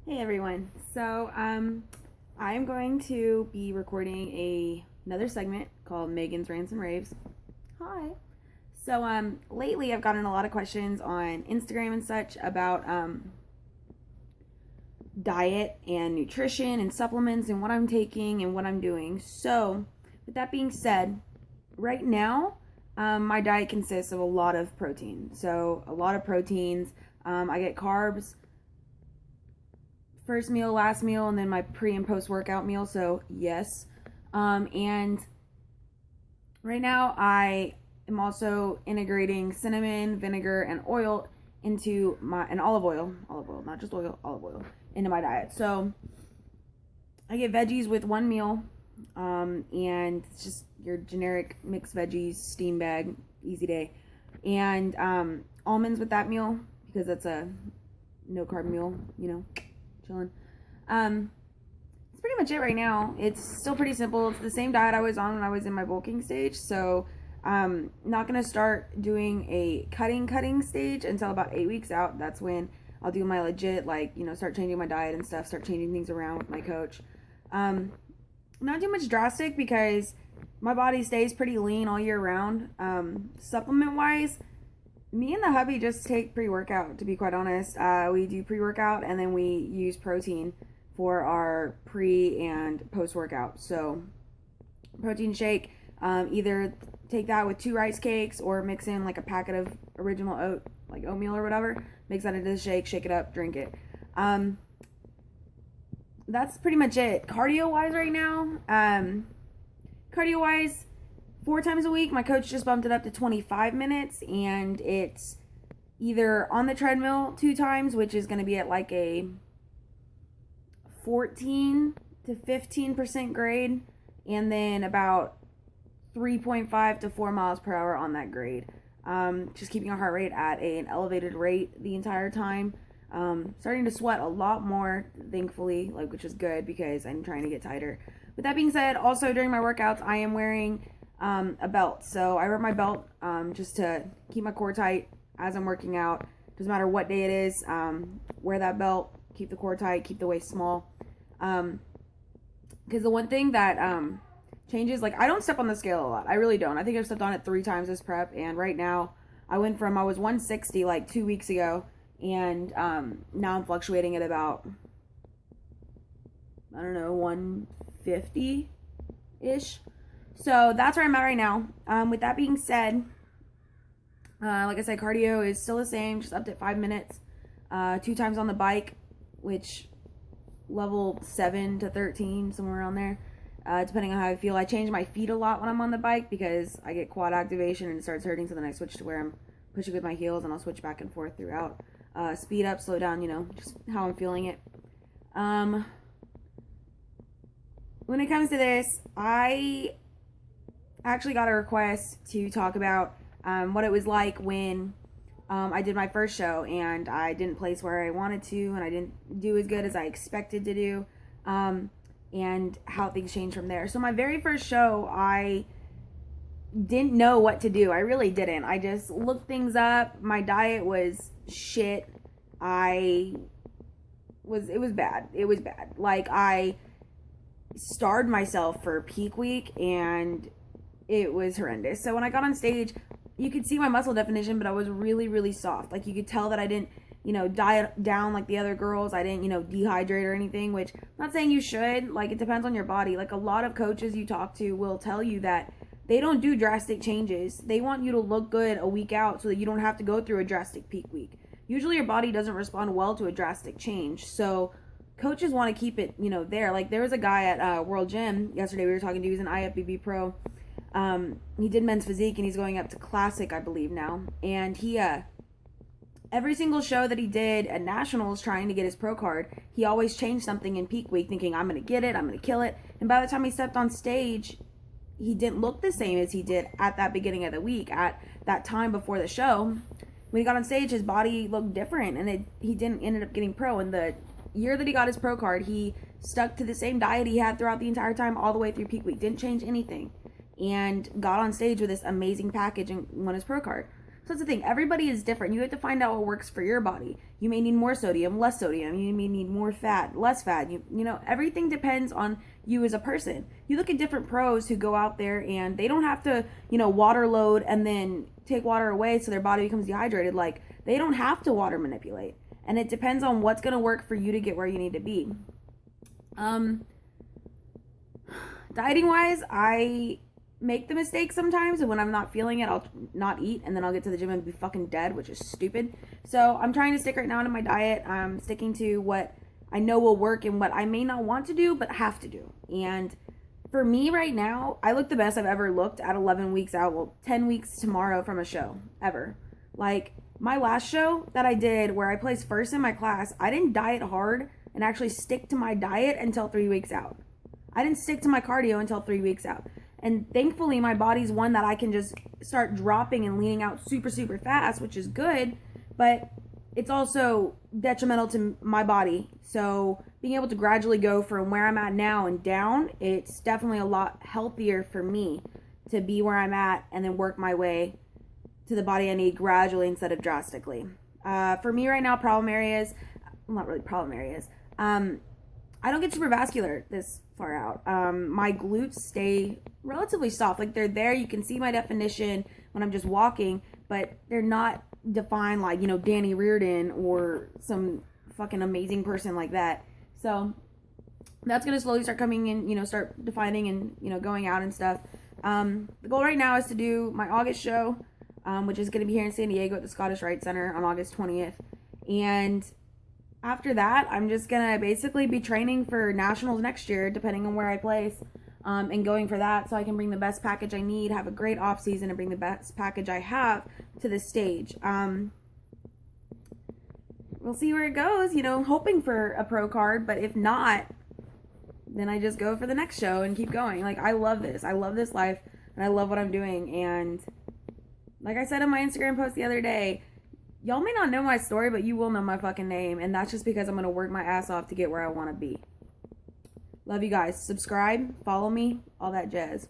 Hey everyone. I am going to be recording another segment called Megan's Rants and Raves. Hi. Lately I've gotten a lot of questions on Instagram and such about diet and nutrition and supplements and what I'm taking and what I'm doing. So, with that being said, right now, my diet consists of a lot of protein. So, a lot of proteins. I get carbs first meal, last meal, and then my pre and post workout meal. So yes, and right now I am also integrating cinnamon, vinegar, and oil into my and olive oil, not just oil, olive oil into my diet. So I get veggies with one meal, and it's just your generic mixed veggies steam bag, easy day, and almonds with that meal because that's a no carb meal, chilling. It's pretty much it right now. It's still pretty simple. It's the same diet I was on when I was in my bulking stage. So not gonna start doing a cutting stage until about 8 weeks out. That's when I'll do my legit, start changing my diet and stuff, start changing things around with my coach. Not too much drastic because my body stays pretty lean all year round. Supplement wise, me and the hubby just take pre-workout, to be quite honest. We do pre-workout and then we use protein for our pre and post-workout. So protein shake, either take that with 2 rice cakes or mix in like a packet of original oatmeal or whatever. Mix that into the shake it up, drink it. That's pretty much it. Cardio-wise right now, cardio-wise, 4 times a week. My coach just bumped it up to 25 minutes, and it's either on the treadmill 2 times, which is going to be at like a 14 to 15% grade, and then about 3.5 to 4 miles per hour on that grade. Just keeping our heart rate at an elevated rate the entire time. Starting to sweat a lot more, thankfully, which is good because I'm trying to get tighter. With that being said, also during my workouts, I am wearing a belt. So I wear my belt just to keep my core tight as I'm working out. Doesn't matter what day it is. Wear that belt, keep the core tight, keep the waist small. Because the one thing that changes, I don't step on the scale a lot. I really don't. I think I've stepped on it 3 times this prep, and right now I was 160 like 2 weeks ago, and now I'm fluctuating at about, I don't know, 150 ish. So that's where I'm at right now. With that being said, like I said, cardio is still the same, just up to 5 minutes, 2 times on the bike, which level 7 to 13, somewhere around there, depending on how I feel. I change my feet a lot when I'm on the bike because I get quad activation and it starts hurting, so then I switch to where I'm pushing with my heels, and I'll switch back and forth throughout. Speed up, slow down, just how I'm feeling it. When it comes to this, I actually got a request to talk about what it was like when I did my first show and I didn't place where I wanted to and I didn't do as good as I expected to do, and how things changed from there. So my very first show, I didn't know what to do. I really didn't. I just looked things up. My diet was shit. It was bad. It was bad. I starved myself for peak week and it was horrendous. So when I got on stage, you could see my muscle definition, but I was really, really soft. You could tell that I didn't, diet down like the other girls. I didn't, dehydrate or anything, which I'm not saying you should. It depends on your body. A lot of coaches you talk to will tell you that they don't do drastic changes. They want you to look good a week out so that you don't have to go through a drastic peak week. Usually your body doesn't respond well to a drastic change. So coaches want to keep it, there. There was a guy at World Gym yesterday we were talking to. He was an IFBB pro. He did men's physique and he's going up to classic, I believe now. And he, every single show that he did at nationals trying to get his pro card, he always changed something in peak week thinking, I'm going to get it, I'm going to kill it. And by the time he stepped on stage, he didn't look the same as he did at that beginning of the week, at that time before the show. When he got on stage, his body looked different and he didn't ended up getting pro. And the year that he got his pro card, he stuck to the same diet he had throughout the entire time, all the way through peak week. Didn't change anything. And got on stage with this amazing package and won his pro card. So that's the thing. Everybody is different. You have to find out what works for your body. You may need more sodium, less sodium. You may need more fat, less fat. You know, everything depends on you as a person. You look at different pros who go out there and they don't have to, you know, water load and then take water away so their body becomes dehydrated. Like, they don't have to water manipulate. And it depends on what's going to work for you to get where you need to be. Dieting wise, I make the mistake sometimes, and when I'm not feeling it, I'll not eat, and then I'll get to the gym and be fucking dead, which is stupid. So I'm trying to stick right now to my diet. I'm sticking to what I know will work and what I may not want to do, but have to do. And for me right now, I look the best I've ever looked at 11 weeks out. Well, 10 weeks tomorrow from a show, ever. Like, my last show that I did where I placed first in my class, I didn't diet hard and actually stick to my diet until 3 weeks out. I didn't stick to my cardio until 3 weeks out. And thankfully, my body's one that I can just start dropping and leaning out super, super fast, which is good. But it's also detrimental to my body. So being able to gradually go from where I'm at now and down, it's definitely a lot healthier for me to be where I'm at and then work my way to the body I need gradually instead of drastically. For me right now, problem areas, well, not really problem areas. I don't get super vascular this far out. My glutes stay relatively soft. Like, they're there. You can see my definition when I'm just walking, but they're not defined like, you know, Danny Reardon or some fucking amazing person like that. So that's going to slowly start coming in, you know, start defining and, you know, going out and stuff. The goal right now is to do my August show, which is going to be here in San Diego at the Scottish Rite Center on August 20th. And after that, I'm just going to basically be training for nationals next year, depending on where I place, and going for that so I can bring the best package I need, have a great off season, and bring the best package I have to the stage. We'll see where it goes, you know, hoping for a pro card, but if not, then I just go for the next show and keep going. Like, I love this. I love this life, and I love what I'm doing. And like I said in my Instagram post the other day, y'all may not know my story, but you will know my fucking name. And that's just because I'm going to work my ass off to get where I want to be. Love you guys. Subscribe, follow me, all that jazz.